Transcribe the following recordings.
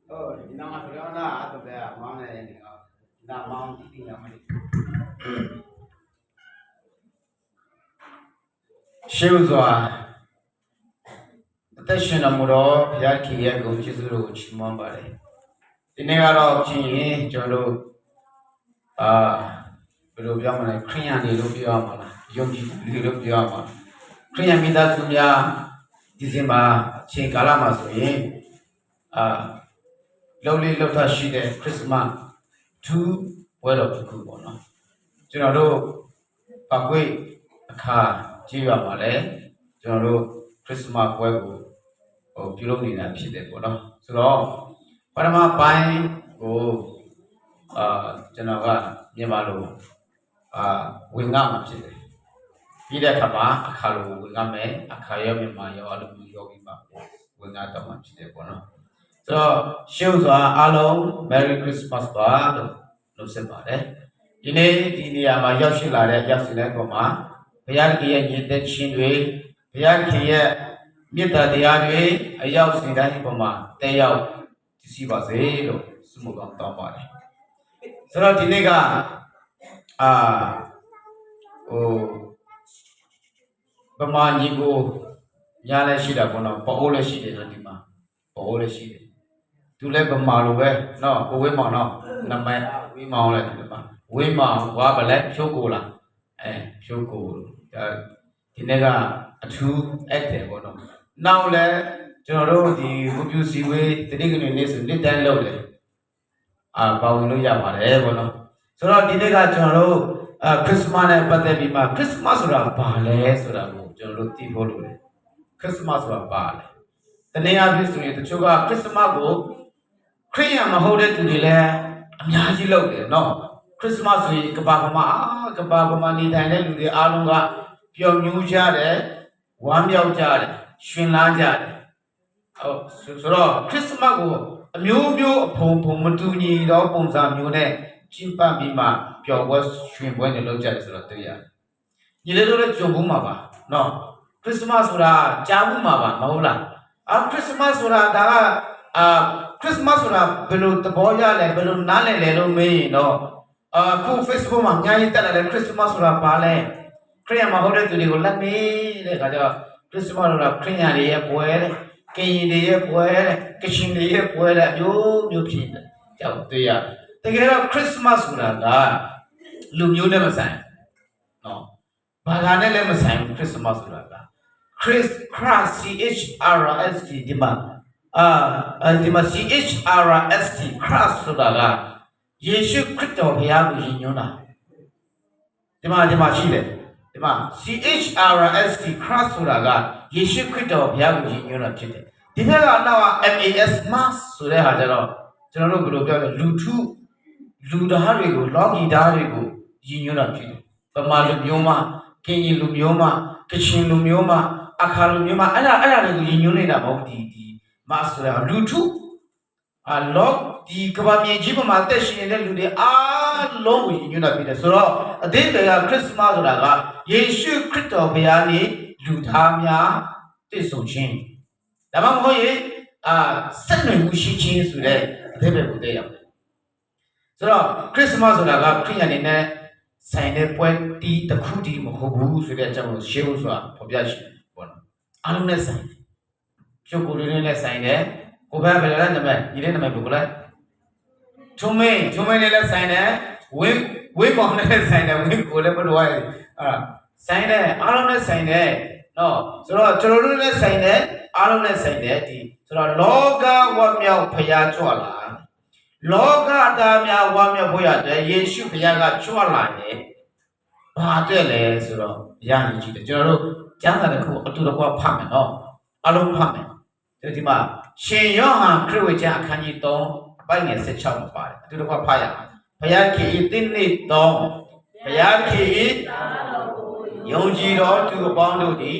Oh, nama sudah na atau dia mana ini? Nama ini nama ini. ရှေးဥစွာအသက်ရှင်တော်မူသောဘုရားခင်ရဲ့ဂုဏ်ကျေးဇူးတော်ကိုချီးမွမ်းပါတယ်ဒီနေ့ကတော့ကြည့်ရင်ကျွန်တော်တို့ဘယ်လိုပြောမလဲခရိယန်တွေလို့ပြောရမှာလားယုံကြည်သူတွေလို့ပြောရမှာခရိယန်မိသားစုများဒီဇင်ဘာအချိန်ကာလမှာဆိုရင်လုံးလေးလောက်ထရှိတဲ့ခရစ်စမတ်2ပွဲတော်တစ်ခုပေါ့နော်ကျွန်တော်တို့ပတ်ဝေးအခါကြည့်ရပါလေကျွန်တော်တို့ခရစ်စမတ်ပွဲကိုပြုလုပ်နေတာဖြစ်တယ်ပေါ့နော်ဆိုတော့ပထမပိုင်းကိုကျွန်တော်ကမြန်မာလိုဝင်ငါမှာဖြစ်တယ်ပြီးတဲ့အခါမှာအခါလိုဝင်ငါမယ်အခါရောမြန်မာရောအလိုမျိုးရောပြီးမှဝင်ငါတော့မှဖြစ်တယ်ပေါ့နော်ဆိုတော့ရှေ့စွာအားလုံး Merry Christmas ပါလို့လုပ်ဆက်ပါတယ်ဒီနေ့ဒီနေရာမှာရောက်ရှိလာတဲ့ရောက်ရှိတဲ့ကောင်မှာဘုရားခင်ရဲ့ညီသက်ချင်းတွေဘုရားခင်ရဲ့မေတ္တာတရားတွေအရောက်စီတိုင်းပုံမှာတက်ရောက်ကြည့်စီပါစေလို့ဆုမကောင်းတောင်းပါတယ်ဆိုတော့ဒီနေ့ကဗမာညီကိုညားလည်းရှိတာပေါ့နော်ပအိုးလည်းရှိတယ်နော်ဒီမှာပအိုးလည်းရှိတယ်သူလည်းဗမာလိုပဲနော်ကိုဝင်းမောင်နော်နမည်ဝင်းမောင်လည်းဒီမှာဝင်းမောင်ဝါဗလက်ဖြိုးကိုလားဖြိုးကိုဒီနေ့ကအထူးအပ်တယ်ပေါ့နော်နောက်လည်းကျွန်တော်တို့ဒီဝပြူစီဝေးတတိကနေ့နေ့ဆိုနေ့တိုင်းလုပ်တယ်ပါဝင်လို့ရပါတယ်ပေါ့နော်ဆိုတော့ဒီနေ့ကကျွန်တော်တို့ခရစ်စမတ်နဲ့ပတ်သက်ပြီးမှခရစ်စမတ်ဆိုတာဘာလဲဆိုတာကိုကျွန်တော်တို့သိဖို့လိုတယ်ခရစ်စမတ်ဆိုတာဘာလဲတနည်းအားဖြင့်ဆိုရင်တချို့ကခရစ်စမတ်ကိုခရစ်ယာန်မဟုတ်တဲ့သူတွေလည်းအများကြီးလုပ်တယ်နော်ခရစ်စမတ်ဆိုရင်ကဘာကမာနေထိုင်တဲ့လူတွေအားလုံးကပျော်မြူးကြတယ်ဝမ်းမြောက်ကြတယ်ရှင်လန်းကြတယ်ဆိုတော့ခရစ်စမတ်ကိုအမျိုးမျိုးအဖုံမတူညီသောပုံစံမျိုးနဲ့ကျင်းပပြီးမှပျော်ပွဲရွှင်ပွဲတွေလုပ်ကြတယ်ဆိုတော့တွေ့ရတယ်ညီလေးတို့လည်းကြုံဘူးမှာပါနော်ခရစ်စမတ်ဆိုတာကြားဘူးမှာပါမဟုတ်လားခရစ်စမတ်ဆိုတာဒါကခရစ်စမတ်ဆိုတာဘယ်လိုသဘောရလဲဘယ်လိုနားလည်လဲလို့မေးရင်တော့အခု Facebook မှာအများကြီးတက်လာတယ်ခရစ်စမတ်ဆိုတာဘာလဲခရစ်ယာန်မဟုတ်တဲ့သူတွေကိုလက်မေးတဲ့အခါကျတော့ခရစ်စမတ်ဆိုတာခရစ်ယာန်တွေရဲ့ပွဲတဲ့ကရင်တွေရဲ့ပွဲတဲ့ကချင်တွေရဲ့ပွဲတဲ့မျိုးဖြစ်တယ်ကြောက်တွေ့ရတကယ်တော့ခရစ်စမတ်ဆိုတာကလူမျိုးနဲ့မဆိုင်နော်ဘာသာနဲ့လည်းမဆိုင်ခရစ်စမတ်ဆိုတာကChrist CHRST ဒီမှာCHRST Christ ဆိုတာကယေရှုခရစ်တော်ဘုရားကိုယဉ်ညွှန်းတာဒီမှာရှိတယ်ဒီမှာ CHRST Christ ဆိုတာကယေရှုခရစ်တော်ဘုရားကိုယဉ်ညွှန်းတာဖြစ်တယ်ဒီဘက်ကတော့MAS mass ဆိုတဲ့ဟာကျတော့ကျွန်တော်တို့ဘယ်လိုပြောလဲလူသားတွေကိုလောကီသားတွေကိုယဉ်ညွှန်းတာဖြစ်တယ်ဗမာလူမျိုးမှကရင်လူမျိုးမှကချင်လူမျိုးမှအခါလူမျိုးမှအဲ့ဒါတွေကိုယဉ်ညွှန်းနေတာမဟုတ်ဒီ mass ဆိုတာလူထုလောဒီကဘာမြေကြီးပေါ်မှာတက်ရှင်နေတဲ့လူတွေအားလုံးကိုယဉ်ညွှန်းတာဖြစ်တယ်ဆိုတော့အသေးတွေကခရစ်စမတ်ဆိုတာကယေရှုခရစ်တော်ဘုရားနဲ့လူသားများတွေ့ဆုံခြင်းဒါမှမဟုတ်ရင်ဆက်နွယ်မှုရှိခြင်းဆိုတဲ့အသေးပဲကိုသိရမယ်ဆိုတော့ခရစ်စမတ်ဆိုတာကခရစ်ယာန်တွေနဲ့ဆိုင်တဲ့ပွဲတီးတစ်ခုတည်းမဟုတ်ဘူးဆိုတဲ့အကြောင်းကိုရှင်းဖို့ဆိုတာဖော်ပြရှိတယ်ပေါ့နော်အားလုံးနဲ့ဆိုင်ဖြုတ်ကိုယ်လေးနဲ့ဆိုင်တယ်ကိုဘယ်လဲနမညီလေးနမဘယ်ကိုလဲထုံမင်းနဲ့လည်းဆိုင်တယ်ဝင်းမောင်နဲ့လည်းဆိုင်တယ်ဝင်းကိုလည်းဘယ်လိုလဲဆိုင်တယ်အားလုံးနဲ့ဆိုင်တယ်နော်ဆိုတော့ကျွန်တော်တို့လည်းဆိုင်တယ်အားလုံးနဲ့ဆိုင်တယ်ဒီဆိုတော့လောကဝတ်မြောက်ဖျားကြွလာလောကသားများဝတ်မြောက်ဖို့ရတယ်ယေရှုဘုရားကကြွလာတယ်ဘာတဲ့လဲဆိုတော့ဘုရားကြီးကြည့်တယ်ကျွန်တော်တို့ကျမ်းစာတစ်ခုအတူတကွဖတ်မယ်နော်အားလုံးဖတ်မယ်ဒီမှာရှင်ယောဟန်ခရစ်ဝေကျမ်းအခန်းကြီး3အပိုင်းငယ်16မှာပါတယ်အတူတကွဖတ်ရအောင်ဘုရားခင်ဤတင်းနေသောဘုရားခင်ဤယုံကြည်တော်သူအပေါင်းတို့သည်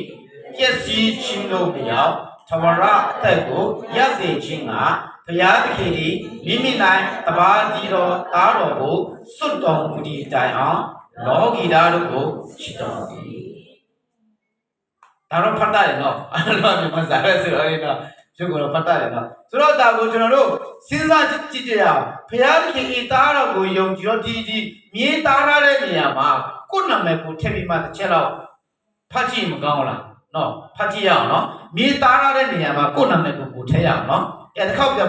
ပျက်စီးခြင်းတို့မြောက်ထဝရအသက်ကိုရစေခြင်းကဘုရားသခင်သည်မိမိ၌တပါးကြီးတော်သားတော်ကိုစွတ်တော်မူသည့်တိုင်အောင်လောကီသားတို့ကိုချစ်တော်မူသည်ဒါတော့ဖတ်တယ်နော်အဲ့တော့မြန်မာစာရဲဆိုတော့就过了不打了呢。所以大哥就那种身上姐姐呀，不要去一打了过用，就要弟弟没打他的你呀嘛，过那么过特别嘛的吃了，怕鸡么讲了，喏，怕鸡样喏，没打他的你呀嘛，过那么过吃样喏，也靠不了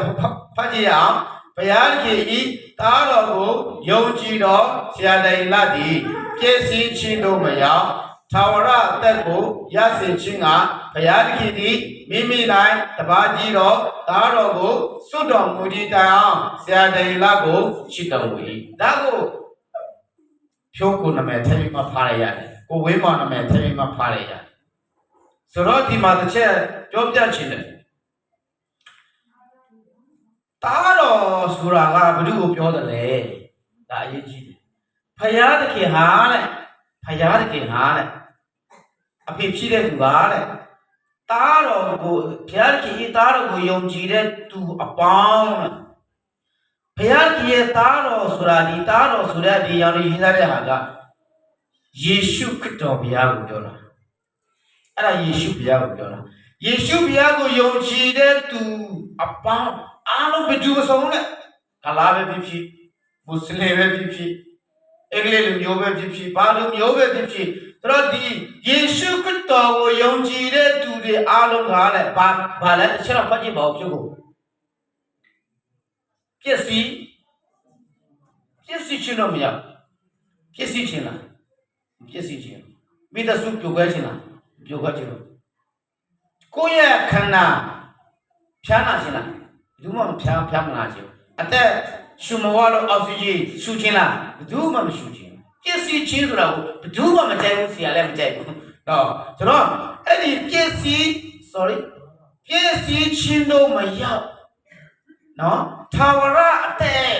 怕鸡样，不要去一打了过用，知道现在那地，这事情都没有。ထာဝရတက်ကိုရစေခြင်းကဘုရားသခင်သည်မိမိ၌တပါးကြီးတော်သားတော်ကိုစွတ်တော်မူသည့်တိုင်အောင်ဆရာတေလကိုရှိတော်မူ၏ဒါကိုဖြိုးကိုနာမည်ထည့်ပြီးမှဖားရရတယ်ကိုဝင်းမောင်နာမည်ထည့်ပြီးမှဖားရရတယ်ဆိုတော့ဒီမှာတစ်ချက်ပြောပြချင်တယ်သားတော်ဆိုတာကဘယ်သူကိုပြောတယ်လဲဒါအရေးကြီးတယ်ဘုရားသခင်ဟာတဲ့ဘုရားသခင်ဟာတဲ့အဖေဖြစ်တဲ့သူကတဲ့တားတော်ကိုဘုရားကြီးတားတော်ကိုယုံကြည်တဲ့သူအပေါင်းဘုရားကြီးရဲ့တားတော်ဆိုတာဒီတားတော်ဆိုတဲ့ဒီရောင်ရေးထားတဲ့ဟာကယေရှုခရစ်တော်ဘုရားကိုပြောတာအဲ့ဒါယေရှုဘုရားကိုပြောတာယေရှုဘုရားကိုယုံကြည်တဲ့သူအပေါင်းအားလုံးဘယ်သူမဆုံးလဲကလာပဲဖြစ်မွတ်စလင်ပဲဖြစ်အင်္ဂလိပ်လူမျိုးပဲဖြစ်ဘာလူမျိုးပဲဖြစ်တော့ဒီယေရှုခရစ်တော်ကိုယုံကြည်တဲ့သူတွေအားလုံးကလည်းဘာလဲတစ်ချက်တော့ဖတ်ကြည့်ပါဦးပြုကိုပစ္စည်းချင်းတော့မရပစ္စည်းချင်းလားပစ္စည်းချင်းမိသားစုပြိုကွဲချင်းလားပြိုကွဲချင်းတော့ကိုယ့်ရဲ့ခန္ဓာဖြားနာချင်းလားဘူးမှမဖြားမနာချင်းအသက်ရှုမဝလို့အောက်ဆီဂျင်ရှုချင်းလားဘူးမှမရှုချင်းပစ္စည်းချင်းဆိုတာကိုဘယ်သူမှမကြိုက်ဘူးဆရာလည်းမကြိုက်ဘူးနော်ကျွန်တော်အဲ့ဒီပစ္စည်းချင်းတော့မရောက်နော်ထာဝရအတဲ့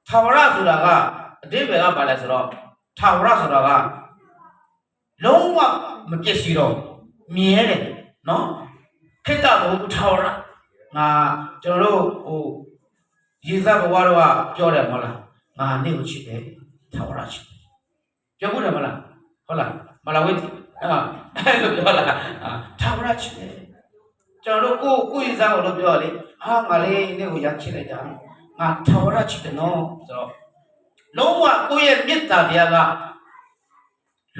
ထာဝရဆိုတာကအတိပ္ပယ်ကဘာလဲဆိုတော့ထာဝရဆိုတာကလုံးဝမပစ္စည်းတော့မြဲတယ်နော်ခိတ္တဘုထာဝရငါကျွန်တော်တို့ဟိုရေစဘဝတော့ပြောတယ်မဟုတ်လားငါနေ့ကိုချစ်တယ်ထာဝရချစ်ပြောဘူးတယ်မလားဟုတ်လားမလားဝိအဲ့လိုပြောလားထာဝရချစ်တယ်ကျွန်တော်တို့ကိုယ်စားကိုလို့ပြောလေငါလေးနေ့ကိုရချစ်လိုက်တာငါထာဝရချစ်တယ်နော်ဆိုတော့လုံးဝကိုယ့်ရဲ့မေတ္တာတရားက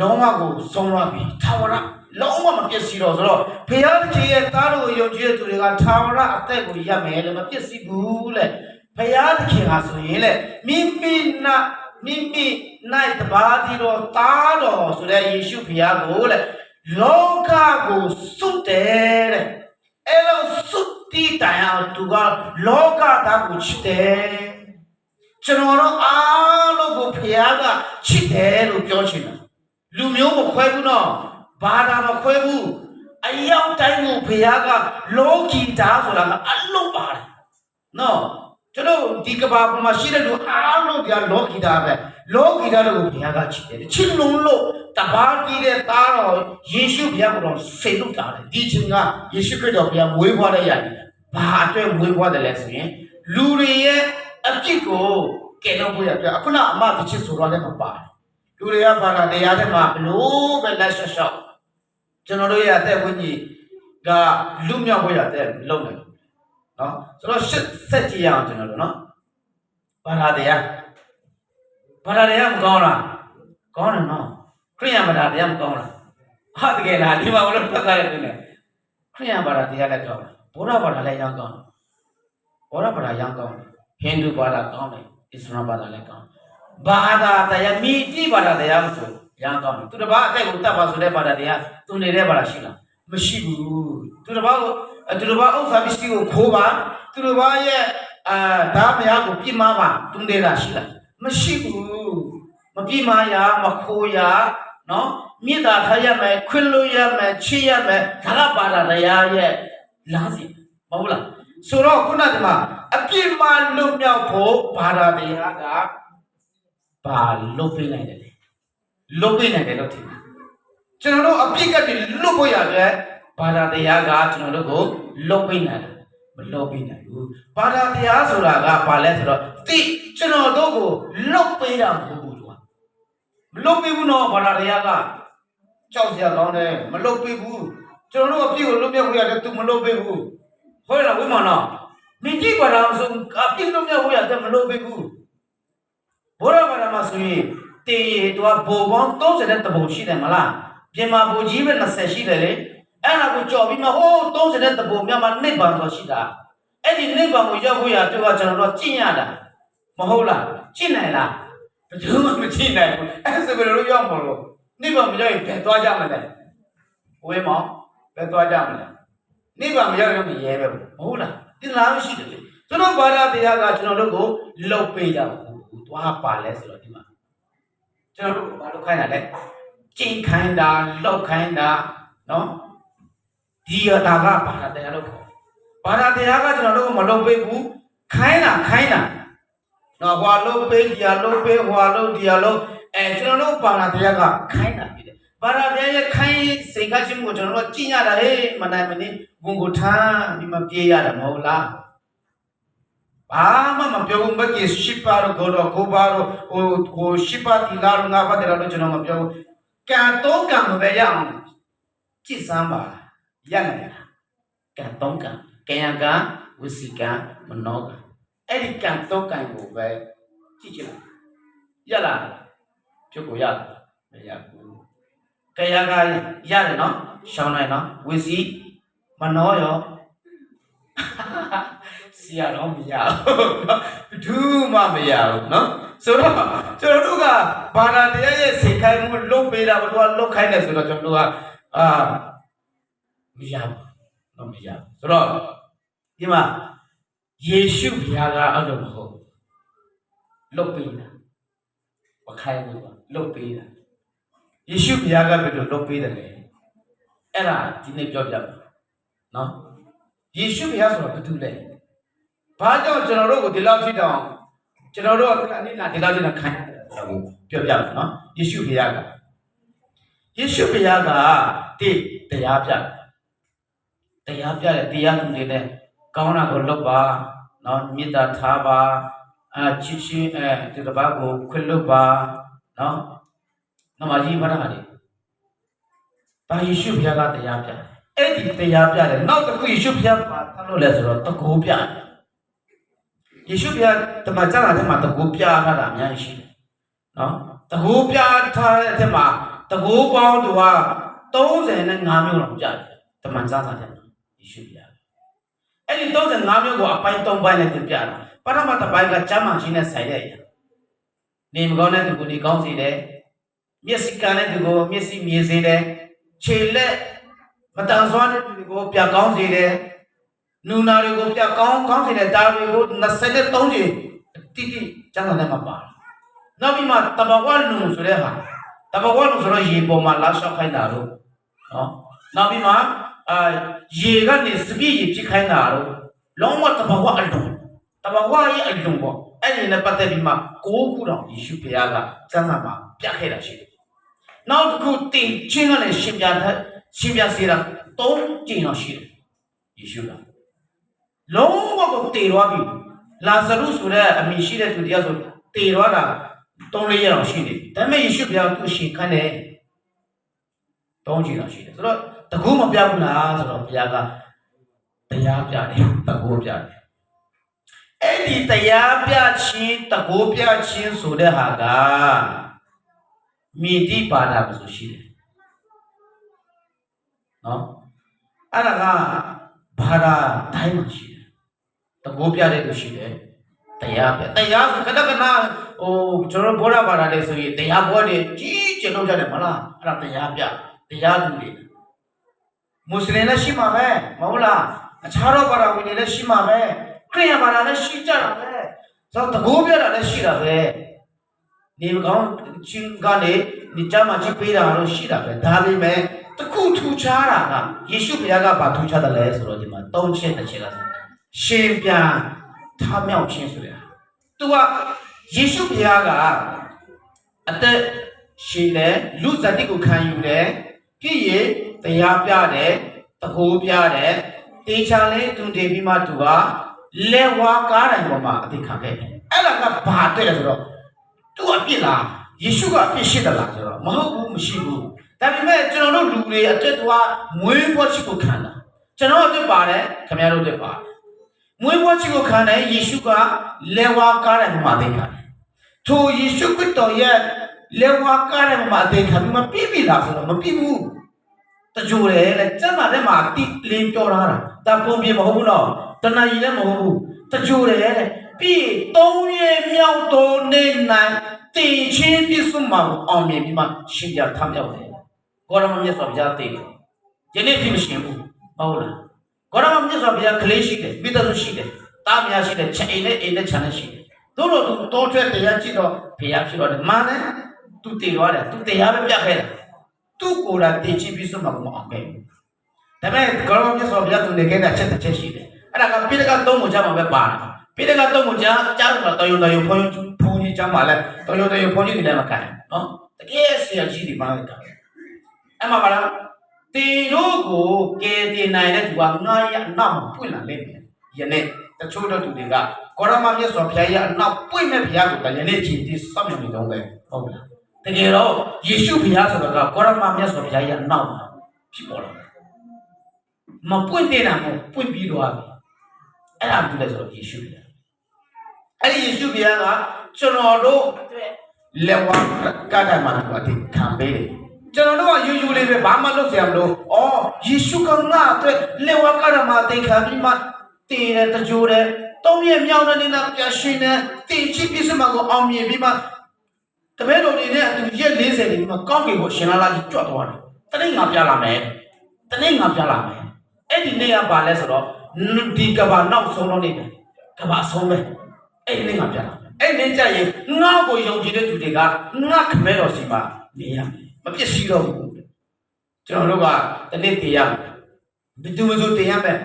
လုံးဝကိုဆုံးသွားပြီထာဝရလုံးဝမပျက်စီးတော့ဆိုတော့ဘုရားသခင်ရဲ့သားတော်ယုံကြည်တဲ့သူတွေကထာဝရအသက်ကိုရမယ်လေမပျက်စီးဘူးလေဘုရားသခင်ဟာဆိုရင်လေမိမိနိုင်တပါးဒီတော့သားတော်ဆိုတဲ့ယေရှုဘုရားကိုလေလောကကိုစွတ်တယ်တဲ့အဲ့လိုစွတ်တီးတိုင်အောင်သူကလောကသားကိုချစ်တယ်ကျွန်တော်တို့အားလုံးကိုဘုရားကချစ်တယ်လို့ပြောချင်တာလူမျိုးမခွဲဘူးနော်ဘာသာမခွဲဘူးအရောက်တိုင်းကိုဘုရားကလောကီတာဆိုတာကအလုံးပါတယ်နော်ကျွန်တော်ဒီကဘာပေါ်မှာရှိတဲ့လူအားလုံးကလောကီတာပဲလောကီတာတို့ကိုဘုရားကချစ်တယ်ချစ်လုံးလို့တပါးတည်တဲ့သားတော်ယေရှုဘုရားကိုတော့ဆေလို့တာတယ်ဒီချိန်ကယေရှုခရစ်တော်ဘုရားမွေးဖွားတဲ့ရတယ်ဘာအတွက်မွေးဖွားတယ်လဲဆိုရင်လူတွေရဲ့အပြစ်ကိုကယ်လို့ဖို့ရအတွက်အခုနအမတချစ်ဆိုတော့လည်းမပါတယ်လူတွေကဘာသာတရားထဲမှာဘလို့ပဲလက်ရှော့ရှော့ကျွန်တော်တို့ရဲ့အသက်ဝိညာဉ်ကလူမြောက်ဖို့ရတဲ့လုံတယ်နော်ဆိုတော့ဆက်ကြည့်ရအောင်ကျွန်တော်တို့နော်ဘာသာတရားမကောင်းလားကောင်းတယ်နော်ခရိယံဘာသာတရားမကောင်းလားဟာတကယ်လားဒီမှာဘလို့ပတ်သက်ရတယ်လေခရိယံဘာသာတရားလည်းကောင်းတယ်ဗုဒ္ဓဘာသာလည်းရောင်းကောင်းတယ်ဗုဒ္ဓဘာသာရောင်းကောင်းတယ်ဟိန္ဒူဘာသာကောင်းတယ်အစ္စလာမ်ဘာသာလည်းကောင်းဘာသာတရားမိတိဘာသာတရားဆိုရန်ကောင်းတယ်သူတစ်ပါးအသက်ကိုတတ်ပါဆိုတဲ့ဘာသာတရားသူနေတဲ့ဘာသာရှိလားမရှိဘူးသူတစ်ပါးဥစ္စာပစ္စည်းကိုခိုးပါသူတစ်ပါးရဲ့ဒါမယားကိုပြစ်မှားပါသူနေတာရှိလားမရှိဘူးမပြစ်မှားရမခိုးရနော်မြေတာထားရမယ်ခွင့်လို့ရမယ်ချစ်ရမယ်ဒါကဘာသာတရားရဲ့လားစီမဟုတ်လားဆိုတော့ခုနကမှအပြစ်မှလွတ်မြောက်ဖို့ဘာသာတရားကဘာလွတ်ပေးနိုင်တယ်လဲလွတ်ပေးနိုင်တယ်လို့ထင်တယ်ကျွန်တော်တို့အပြစ်ကတည်းလွတ်ဖို့ရတယ်ဘာသာတရားကကျွန်တော်တို့ကိုလွတ်ပေးနိုင်တယ်မလွတ်ပေးနိုင်ဘူးဘာသာတရားဆိုတာကဘာလဲဆိုတော့ကျွန်တော်တို့ကိုလွတ်ပေးတာမဟုတ်ဘူးလို့မလွတ်ပေးဘူးနော်ဘာသာတရားကကြောက်စရာကောင်းတယ်မလွတ်ပေးဘူးကျွန်တော်တို့အပြစ်ကိုလွတ်မြောက်ဖို့ရတယ်သူမလွတ်ပေးဘူးဟ ဟုတ်လားဝိမာနော်မိကြီးပါတော်ဆိုအပြစ်လုံးများဝေးရတယ်မလို့ပဲဘူးဘုရားဘာသာမှာဆိုရင်တေသူကဘိုပေါင်း30တဲ့တပုံရှိတယ်မလားပြင်မာဘိုကြီးပဲ20ရှိတယ်လေအဲ့ဒါကိုကြော်ပြီးမှဟိုး30တဲ့တပုံများမှာနိဗ္ဗာန်ဆိုရှိတာအဲ့ဒီနိဗ္ဗာန်ကိုရောက်ဖို့ရတော့ကျွန်တော်တို့ကျင့်ရတာမဟုတ်လားကျင့်နိုင်လားဘယ်သူမှမကျင့်နိုင်ဘူးအဲ့ဒါဆိုဘယ်လိုရောက်မလို့နိဗ္ဗာန်မရောက်ရင်ဘယ်သွားကြမလဲဝေးမောဘယ်သွားကြမလဲနိဗ္ဗာန်မရောက်ရင်မရဲပဲမဟုတ်လားဒီလားမရှိတယ်လေကျွန်တော်ဘာသာတရားကကျွန်တော်တို့ကိုလှုပ်ပေးကြဘူးသွားပါလဲဆိုတော့ဒီမှာကျွန်တော်တို့ဘာလို့ခိုင်းတာလဲကျင့်ခိုင်းတာလှုပ်ခိုင်းတာနော်ဒီရတာကဘာသာတရားလို့ခေါ်ဘာသာတရားကကျွန်တော်တို့ကိုမလှုပ်ပေးဘူးခိုင်းတာနော်ဟွာလှုပ်ပေးဒီရလှုပ်ပေးဟွာလှုပ်ဒီရလှုပ်ကျွန်တော်တို့ဘာသာတရားကခိုင်းတာဖြစ်တယ်ဘာသာတရားရဲ့ခိုင်းစိတ်ကချင်းကိုကျွန်တော်တို့ကျင့်ရတာဟဲ့မနိုင်မနေဝန်ကိုထမ်းပြီးမှပြေးရတာမဟုတ်လားဘာမှမပြောဘူးမကြီးရှိပါတော့ကိုပါတော့ဟိုရှိပါတီလာတော့ငါပါတယ်လို့ကျွန်တော်မပြောဘူးကံတော့ကံမပဲရအောင်ကြည့်စမ်းပါရနိုင်လားကံတော့ကံဝစီကံမနောကံအဲ့ဒီကံတော့ကံကိုပဲကြည့်ကြည့်ရလားပြုတ်ကိုရမရဘူးကံကရတယ်နော်ရှောင်းလိုက်နော်ဝစီမနောရောစီရတော့မရဘူးဘူးမှမရဘူးနော်ဆိုတော့ကျွန်တော်တို့ကဘာသာတရားရဲ့စိတ်ခိုင်းမှုလုပ်ပေးတာဘယ်တော့လုပ်ခိုင်းတယ်ဆိုတော့ကျွန်တော်တို့ကမရဘူးတော့မရဘူးဆိုတော့ဒီမှာယေရှုဘုရားကအဲ့လိုမဟုတ်လုပ်ပေးတာမခိုင်းဘူးလုပ်ပေးတာယေရှုဘုရားကဘယ်လိုလုပ်ပေးတယ်လဲအဲ့ဒါဒီနေ့ပြောပြမယ်နော်ယေရှုဘုရားဆိုတာဘာတူလဲဘာကြောင့်ကျွန်တော်တို့ကိုဒီလောက်ထိတောင်ကျွန်တော်တို့ကအနည်းငယ်ဒီလောက်ထိတောင်ခိုင်းတယ်ပြောပြမယ်နော်ယေရှုဘုရားကတရားပြတယ်တရားသူတွေနဲ့ကောင်းတာကိုလုပ်ပါနော်မေတ္တာထားပါချစ်ချင်းဒီတစ်ပါးကိုခွင့်လွတ်ပါနော်နမကြီးဘာသာလေဒါယေရှုဘုရားကတရားပြတယ်အဲ့ဒီတရားပြတယ်နောက်တစ်ခုယေရှုဘုရားပါထားလို့လဲဆိုတော့တကူပြတယ်ယေရှုဘုရားတမန်ကျမ်းစာထဲမှာတကူပြထားတာအများကြီးရှိတယ်နော်တကူပြထားတဲ့အထက်မှာတကူပေါင်းသူက35မျိုးလောက်ပြတယ်တမန်ကျမ်းစာထဲမှာယေရှုဘုရားအဲ့ဒီ35မျိုးကိုအပိုင်း3ပိုင်းနဲ့ပြတာပထမတစ်ပိုင်းကကျမ်းမာခြင်းနဲ့ဆိုင်တဲ့အရာနေမကောင်းတဲ့သူကိုနေကောင်းစေတယ်မျက်စိကန်းတဲ့သူကိုမျက်စိမြင်စေတယ်ခြေလက်မတန်ဆွမ်းတဲ့သူတွေကိုပြကောင်းစေတယ်နူနာတွေကိုပြကောင်းစေတယ်ဒါတွေကို23ချိန်တိကျမ်းစာထဲမှာပါတယ်နောက်ပြီးမှတဘဝလူဆိုတဲ့ဟာတဘဝလူဆိုတော့ရေပေါ်မှာလာလျှောက်ခိုင်းတာလို့နော်နောက်ပြီးမှရေကနေစပြည့်ရေဖြစ်ခိုင်းတာလို့လုံးဝတဘဝအလုံးရဲ့အလုံးပေါ့အဲ့ဒီနဲ့ပတ်သက်ပြီးမှ9ခုတောင်ယေရှုဘုရားကစမ်းစာမှာပြခဲ့တာရှိတယ်နောက်တစ်ခုတင်ချင်းကလည်းရှင်ပြစေတာ3ကြိမ်တော့ရှိတယ်ယေရှုကလုံးဝကိုတည်သွားပြီလာဇရုဆိုတဲ့အမည်ရှိတဲ့သူတရားဆိုတည်သွားတာ3-4ရက်တော့ရှိတယ်ဒါပေမဲ့ယေရှုဘုရားသူ့ရှင်ခန့်တယ်3ကြိမ်တော့ရှိတယ်ဆိုတော့တကူမပြဘူးလားဆိုတော့ဘုရားကတရားပြတယ်တကူပြတယ်အဲ့ဒီတရားပြခြင်းတကူပြခြင်းဆိုတဲ့ဟာကမိတိပါဒဆိုရှိတယ်နော်အဲ့ဒါကဘာသာတိုင်းမှာရှိတယ်တကူပြတဲ့သူရှိတယ်တရားဆိုခဏကျွန်တော်ဘောရဘာသာလေးဆိုရင်တရားဘောတွေကြီးကျလို့ကြတယ်မလားအဲ့ဒါတရားသူတွေမွတ်စလင်လည်းရှိမှာပဲမဟုတ်လားအခြားသောဘာသာဝင်တွေလည်းရှိမှာပဲခရစ်ယာန်ဘာသာလည်းရှိကြတာပဲဆိုတော့တကူပြတာလည်းရှိတာပဲနေမကောင်းချင်းကနေနေကြမှာကြည့်ပေးတာတော့ရှိတာပဲဒါပေမဲ့တခုထူခြားတာကယေရှုဘုရားကဘာထူခြားတယ်လဲဆိုတော့ဒီမှာ3ချက်တစ်ချက်ကရှင်ပြန်ထားမြောက်ခြင်းဆိုတဲ့သူကယေရှုဘုရားကအသက်ရှင်တယ်လူဇတိကိုခံယူတယ်ပြည့်ရတရားပြတယ်တကူပြတယ်တေချာလေးသူတည်ပြီးမှသူကလက်ဝါးကားတိုင်းပေါ်မှာအသိခံခဲ့တယ်အဲ့ဒါကဘာတဲ့လဲဆိုတော့သူအပြစ်လားယေရှုကအပြစ်ရှိတယ်လားဆိုတော့မဟုတ်ဘူးမရှိဘူးဒါပေမဲ့ကျွန်တော်တို့လူတွေအတွက်သူကမွေးဖွားချစ်ကိုခံတာ ကျွန်တော်တို့ပါတယ်ခင်ဗျားတို့တို့ပါတယ်မွေးဘွားချစ်ကိုခံတဲ့ယေရှုကလေဝါကားတဲ့မှာသိခံတယ်ထိုယေရှုခရစ်တော်ရဲ့လေဝါကားတဲ့မှာသိခံပြီးမပြည့်ပြီလားဆိုတော့မပြည့်ဘူးတကြိုတယ်လေစံမှာလည်းမှာတိလင်းပြောထားတာတပုံပြေမဟုတ်ဘူးနော်တဏှာကြီးလည်းမဟုတ်ဘူးတကြိုတယ်လေပြီး3ရက်မြောက်တော်နေနိုင်တင်ချင်းပြည့်စုံမှာအောင်မြင်ပြီးမှရှင်ပြထမြောက်တယ်ကောရမမြတ်စွာဘုရားသိတယ်ယနေ့ဖြစ်မရှင်ဘူးဟုတ်လားကောရမမြတ်စွာဘုရားကလေးရှိတယ်မိသားစုရှိတယ်တားများရှိတယ်ချက်အိမ်နဲ့အိမ်နဲ့ခြံနဲ့ရှိတယ်တို့တော့သူတောထွက်တရားကြည့်တော့ဘုရားဖြစ်တော့တယ်မာနဲ့သူတည်သွားတယ်သူတရားပဲပြခဲ့တယ်သူကိုယ်တိုင်တင်ချင်းပြည့်စုံမှာမအောင်ခဲ့ဘူးဒါပေမဲ့ကောရမမြတ်စွာဘုရားသူနေခဲ့တဲ့ချက်တစ်ချက်ရှိတယ်အဲ့ဒါကပိဋကသုံးပုံကြမှာပဲပါတယ်ပိဋကသုံးပုံကြားမှာတော်ရုံဘုန်းကြီးကြားမှာလဲတော်ရုံဘုန်းကြီးတွေလည်းမကန်နော်တကယ်ဆရာကြီးတွေပါလိုက်တာအဲ့မှာပါလားတေတို့ကိုကဲတင်နိုင်တဲ့သူကငါရအနောက်မှာပွင့်လာလိမ့်မယ်ယနေ့တချို့တို့သူတွေကကောရမမြတ်စွာဘုရားရဲ့အနောက်ပွင့်မဲ့ဘုရားကိုယနေ့ကြည်တိစောင့်နေကြတယ်ဟုတ်လားတကယ်တော့ယေရှုဘုရားဆိုတာကကောရမမြတ်စွာဘုရားရဲ့အနောက်မှာဖြစ်ပေါ်လာမပွင့်တဲ့နာမပွင့်ပြီးတော့အဲ့ဒါဘူးလဲဆိုတော့ယေရှုဘုရားအဲ့ဒီယေရှုဘုရားကကျွန်တော်တို့အတွက်လက်ဝါးကတည်းကမှသူအတိခံပေးတယ်ကျွန်တော်တို့ကယူလေးပဲဘာမှလုပ်စရာမလိုယေရှုကငါအတွက်လက်ဝါးကတည်းကမှသင်ခံပြီးမှတည်တယ်တကြိုတယ်3ရက်မြောက်တဲ့နေ့ကပြရှင်တယ်တင်ချပြည့်စုံမှာကိုအောင်မြင်ပြီးမှတပည့်တော်တွေနဲ့အတူရက်40နေပြီးမှကောင်းကင်ကိုရှင်လာကြီးကြွတ်သွားတယ်တနေ့ငါပြလာမယ်တနေ့ငါပြလာမယ်အဲ့ဒီနေ့ကဘာလဲဆိုတော့ဒီကဘာနောက်ဆုံးတော့နေတယ်ကဘာဆုံးပဲအဲ့ဒီနေ့ငါပြလာမယ်အဲ့ဒီကြရင်ငါ့ကိုယုံကြည်တဲ့သူတွေကငါခမဲတော်စီမှာနေရမယ်မပြည့်စည်တော့ဘူးကျွန်တော်တို့ကတနေ့တည်ရမယ်ဘယ်သူမှဆိုတည်ရမယ်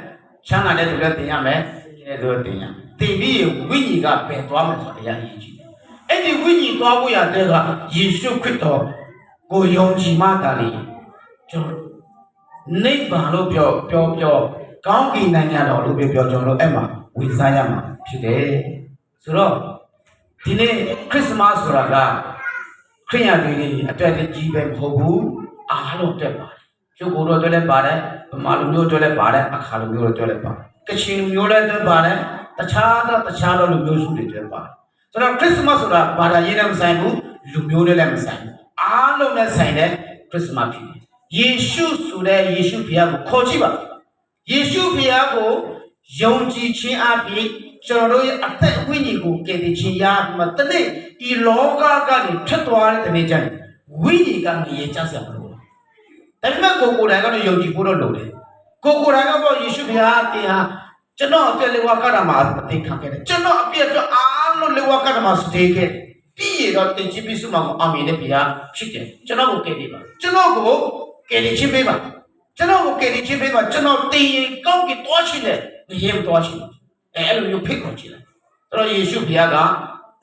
ချမ်းသာတဲ့သူလည်းတည်ရမယ်တဲ့သူတည်ရမယ်တည်ပြီးဝိညာဉ်ကပယ်သွားမယ်ဆိုတာအရေးကြီးတယ်အဲ့ဒီဝိညာဉ်သွားဖို့ရတဲ့ကယေရှုခရစ်တော်ကိုယုံကြည်မှတာလေကျွန်တော်နိဗ္ဗာန်လို့ပြောကောင်းကင်နိုင်ငံတော်လို့ပြောကျွန်တော်တို့အဲ့မှာဝင်စားရမှာဖြစ်တယ်ဆိုတော့ဒီနေ့ခရစ်မတ်ဆိုတာကခရိယန်တွေအတွက်ကြီးပဲမဟုတ်ဘူးအားလုံးအတွက်ပါတယ်ကျုပ်ကိုယ်တော်အတွက်လည်းပါတယ်ဗမာလူမျိုးအတွက်လည်းပါတယ်အခါလူမျိုးအတွက်လည်းပါတယ်ကချင်လူမျိုးလည်းအတွက်ပါတယ်တခြားသောလူမျိုးစုတွေအတွက်ပါတယ်ဆိုတော့ခရစ်မတ်ဆိုတာဘာသာရေးနဲ့မဆိုင်ဘူးလူမျိုးနဲ့လည်းမဆိုင်ဘူးအားလုံးနဲ့ဆိုင်တဲ့ခရစ်မတ်ဖြစ်တယ်ယေရှုဆိုတဲ့ယေရှုဘုရားကိုခေါ်ကြည့်ပါယေရှုဘုရားကိုယုံကြည်ခြင်းအပြင်ကျွန်တော်တို့ရဲ့အသက်ဝိညာဉ်ကိုကယ်တင်ခြင်းရမှာတနေ့ဒီလောကကနေထွက်သွားတဲ့နေ့ကျရင်ဝိညာဉ်ကငြိမ်ချစရာမလိုဘူးဒါပေမဲ့ကိုယ်တိုင်ကတော့ယုံကြည်ဖို့တော့လိုတယ်ကိုယ်တိုင်ကတော့ယေရှုဘုရားတင်ဟာကျွန်တော်အပြည့်လေဝါကရမှာအသိခံခဲ့တယ်ကျွန်တော်အပြည့်အတွက်အားလုံးလေဝါကရမှာစတေးခဲ့ပြီးရတော့တင်ကြည့်ပြီးစုမှာအောင်မြင်တဲ့ဘုရားဖြစ်တယ်ကျွန်တော်ကိုကယ်တင်ပါကျွန်တော်ကိုကယ်တင်ခြင်းပေးပါကျွန်တော်ကိုကယ်တင်ခြင်းပေးပါကျွန်တော်တင်ရင်ကောင်းကင်သွားရှိတယ်ငြိမ်သွားရှိတယ်အဲ့လိုမျိုးဖိတ်ခေါ်ကြည့်လိုက်ဆိုတော့ယေရှုဘုရားက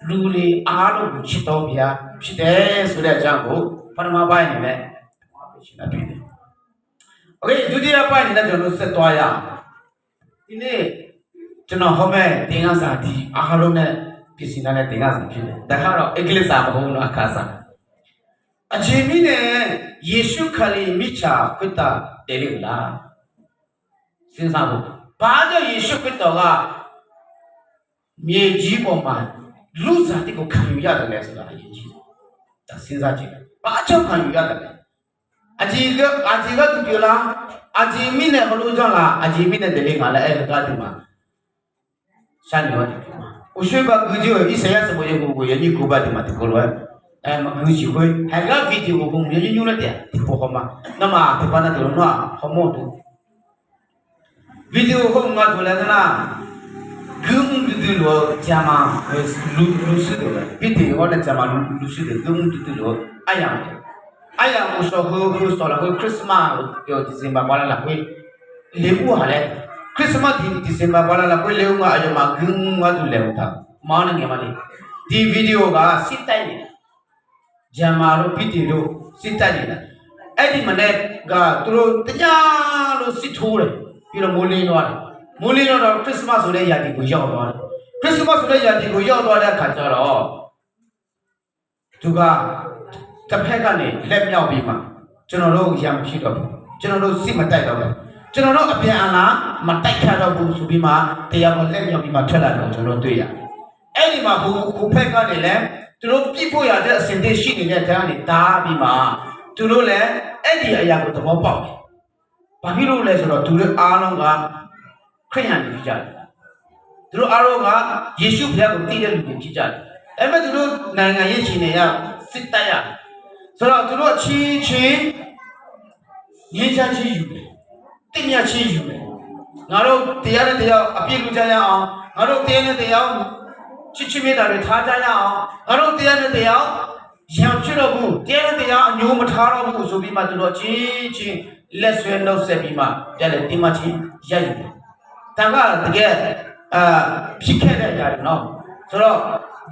လူတွေအားလုံးကိုချစ်တော်ဘုရားဖြစ်တယ်ဆိုတဲ့အကြောင်းကိုပထမပိုင်းအနေနဲ့ပြောပြရှင်းတာတွေ့တယ်။ Okay ဒုတိယပိုင်းအနေနဲ့ကျွန်တော်ဆက်သွားရအောင်။ဒီနေ့ကျွန်တော်ဟောမဲ့သင်္ကန်းစာဒီအားလုံးနဲ့ပြည်စင်တဲ့သင်္ကန်းစာဖြစ်တယ်။ဒါကတော့အင်္ဂလိပ်စာမဟုတ်ဘူးနော်အခါစာ။အချိန်မီနဲ့ယေရှုခရစ်မိချာခွတ်တာတယ်လေလား။စဉ်းစားဖို့ဘာကြောင့်ယေရှုခရစ်တော်ကမြေကြီးပေါ်မှာလူစားတဲ့ကိုခံယူရတယ်လဲဆိုတာအရေးကြီးတယ်။ဒါစဉ်းစားကြည့်။ဘာကြောင့်ခံယူရတယ်လဲ။အကြီးကသူပြောလားအကြီးမင်းနဲ့ဘလို့ကြောင့်လားအကြီးမင်းနဲ့တလေးကလည်းအဲ့ဒါကဒီမှာရှမ်းပြောတယ်။ဥရှိဘကူဂျိုဣဆယာစမိုးကိုယနေ့ကိုပါဒီမှာတကောလွယ်မကူဂျီကိုဟဲကဗီဒီယိုကိုမြင်ညူနေတဲ့ဒီပေါ်မှာနမပပနာတို့နော်ဟမောတူဗီဒီယိုကိုငါတို့လည်းနာဂုံတူလို့ဂျာမာလူစစ်တယ်ဗီဒီယိုနဲ့ဂျာမာလူစစ်တယ်ဂုံတူလို့အယံမဆိုဟိုဆိုလာဟိုခရစ်မတ်ပြောဒီဇင်ဘာဘာလာဟိလေဘူးဟာလေခရစ်မတ်ဒီဇင်ဘာဘာလာဟိလေဦးငါအယမဂုံငါတို့လေဦးတာမောင်းနေမှာလေဒီဗီဒီယိုကစစ်တိုက်နေတာဂျာမာတို့ဗီဒီယိုစစ်တိုက်နေတာအဲ့ဒီမနေ့ကသူတို့တရားလို့စစ်ထိုးတယ်ပြီးတော့မိုးလင်းသွားတယ်မိုးလင်းတော့ခရစ်မတ်ဆိုတဲ့ຢာတီကိုရောက်သွားတယ်ခရစ်မတ်ဆိုတဲ့ຢာတီကိုရောက်သွားတဲ့အခါကျတော့သူကတစ်ဖက်ကနေလက်မြောက်ပြီးမှကျွန်တော်တို့ရံဖြစ်တော့ကျွန်တော်တို့စစ်မတိုက်တော့ဘူး ကျွန်တော်တို့အပြန်အလာမတိုက်ခတ်တော့ဘူးဆိုပြီးမှတရားကိုလက်မြောက်ပြီးမှထွက်လာတယ်ကျွန်တော်တွေ့ရတယ်အဲ့ဒီမှာကိုဖက်ကနေလည်းသူတို့ပြစ်ဖို့ရတဲ့အစဉ်တည်းရှိနေတဲ့တရားတွေတားပြီးမှသူတို့လည်းအဲ့ဒီအရာကိုသဘောပေါက်တယ်ဘာဖြစ်လို့လဲဆိုတော့သူတို့အားလုံးကခရိယန်တွေဖြစ်ကြတယ်သူတို့အားလုံးကယေရှုဘုရားကိုသိတဲ့လူတွေဖြစ်ကြတယ်အဲ့မဲ့သူတို့နိုင်ငံရေးရှင်တွေကစစ်တပ်ရဆိုတော့သူတို့ချင်းရေးချချင်းယူတယ်တင်မြချင်းယူတယ်ငါတို့တရားနဲ့တရားအပြည့်လူကြရအောင်ငါတို့တရားနဲ့တရားချစ်ချင်းမေတ္တာတွေထားကြရအောင်ငါတို့တရားနဲ့တရားရံဖြစ်တော့ဘူးတရားနဲ့တရားအညိုးမထားတော့ဘူးဆိုပြီးမှသူတို့ချင်းလက်ဆွဲနှုတ်ဆက်ပြီးမှပြန်လေတင်မချင်းရိုက်တယ်ဒါကတကယ်ဖြစ်ခဲ့တဲ့အရာတွေနော်ဆိုတော့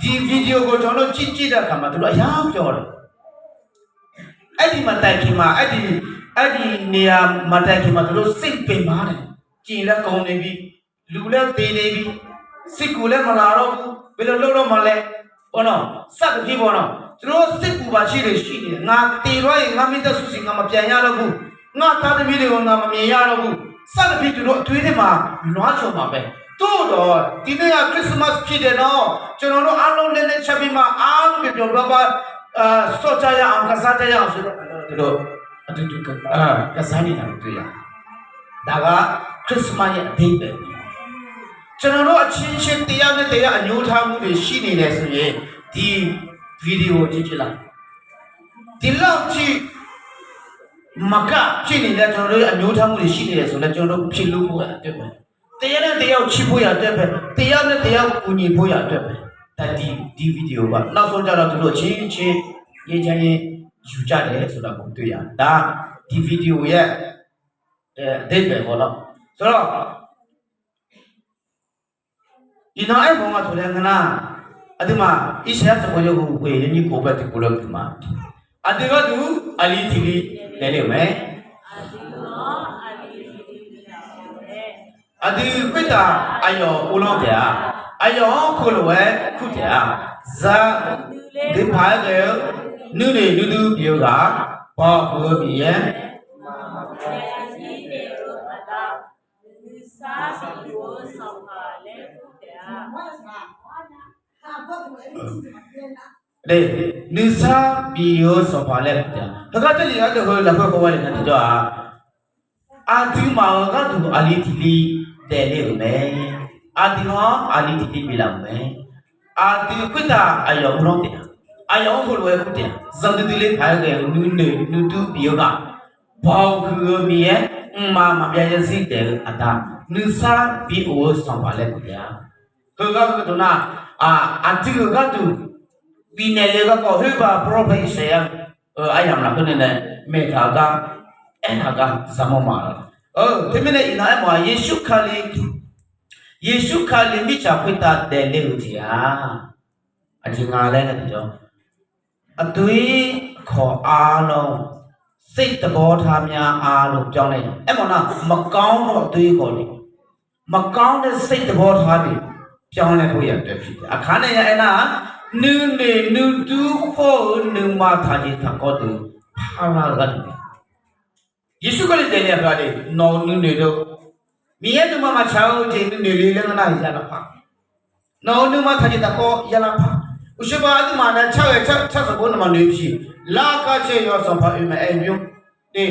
ဒီဗီဒီယိုကိုကျွန်တော်ကြည့်တဲ့အခါမှာသူတို့အများပြောတယ်အဲ့ဒီမှာတိုင်ခင်မှာအဲ့ဒီနေရာမှာတိုင်ခင်မှာသူတို့စိတ်ပင်ပါတယ်ကြည်လက်ကုန်နေပြီလူလက်သေးနေပြီစိတ်ကိုလည်းမလာတော့ဘူးဘယ်လိုလုပ်တော့မှလဲဘောနော်စက်ကြည့်ဘောနော်သူတို့စိတ်ကူပါရှိနေငါတေတော့ရင်ငါမိသက်စုစီငါမပြန်ရတော့ဘူးငါသားသမီးတွေကိုငါမမြင်ရတော့ဘူးစက်ကြည့်သူတို့အသွေးထဲမှာနွားချုံပါပဲတို့တော့ဒီနေ့ကခရစ်စမတ်ဖြစ်တယ်နော်ကျွန်တော်တို့အားလုံးနဲ့ချက်ပြီးမှအားလုံးပြောပါစောကြရအောင်ကစားကြရအောင်ဆိုတော့သူတို့အတူတူကစားနေတာတွေ့ရဒါကခရစ်စမတ်ရဲ့အဓိပ္ပာယ်ကျွန်တော်တို့အချင်းချင်းတရားနဲ့တရားအညှိုးထားမှုတွေရှိနေတယ်ဆိုရင်ဒီဗီဒီယိုကြည့်ကြလားဒီလောက်ကြည့်မကဖြစ်နေတဲ့ကျွန်တော်တို့အညှိုးထားမှုတွေရှိနေတယ်ဆိုလည်းကျွန်တော်တို့ဖြစ်လို့ဖို့အတွက်ပဲတရားနဲ့တရားချစ်ဖို့ရအတွက်ပဲတရားနဲ့တရားကူညီဖို့ရအတွက်ပဲဒါဒီဗီဒီယိုကနောက်ဆုံးကြတော့သူတို့ချင်းရေးချင်ယူကြတယ်ဆိုတာကိုတွေ့ရတယ်ဒါဒီဗီဒီယိုရဲ့အဓိပ္ပာယ်ပေါ့နော်ဆိုတော့ဒီနောက်အဲ့ဘုံကဆိုတဲ့ကနာအဒီမှာအစ္စရာစကိုရုပ်ကိုဝေရင်းကြီးကိုပဲတကူလို့ဒီမှာအဒီကသူအလီတီလီလဲလေမယ်အဒီခွတာအယောဦးလုံးပြအယောခုလိုဝဲခုပြဇာဒီဖာကေနုနေနုတူပြောကဘောဘောပြရဲ့လေနိစာဘီယောဆောပါလေတကတလီရတဲ့ဟိုလဖကောဝါလေတဲ့ကြောအာဒီမာကတူအလီတီလီတဲလေမယ်အာဒီဟောအလီတီလီပြလာမယ်အာဒီခွတာအယောဘလုံးတဲ့အယောဘလိုဝဲတဲ့ဇန်တီလေးဖိုင်ကေနုနေနုတူဘီယောကဘောက်ကူမီရဲ့မပြည့်စီတဲ့အတာနိစာဘီယောဆောပါလေတဲ့ဟိုကတော့နာအတိကတူဒီနယ်လေကတော့ဟိဘာပရိုဖေဆီယယ်အယမ်လာကနေမေထာကအဲ့ဒါကဇမမာဒီမနေ့နာမယေရှုခါလီမိချခွတ်တာတယ်လေဦးကြီးအချင်းငါလည်းနဲ့ကြောအသွေးခေါ်အားလုံးစိတ်သဘောထားများအားလုံးပြောင်းလိုက်အဲ့မော်နာမကောင်းတော့အသွေးခေါ်နေမကောင်းတဲ့စိတ်သဘောထားတွေပြောင်းလဲဖို့ရတဲ့ဖြစ်တယ်အခါနဲ့အဲ့နာနုနေနုတူဖို့နုမထားခြင်းသာကောတူဖာလာကတူယေရှုကလည်းတဲ့နေရာကနော်နုနေတော့မြေရဲ့နုမချောင်းခြင်းနုနေလေးလည်းနာရလာဖာနော်နုမထားခြင်းသာကောရလာဖာဥရှိပါဒီမှာနဲ့6ဘုံနမနေပြီလာကချေရောစဖာအမေအမျိုးဒီ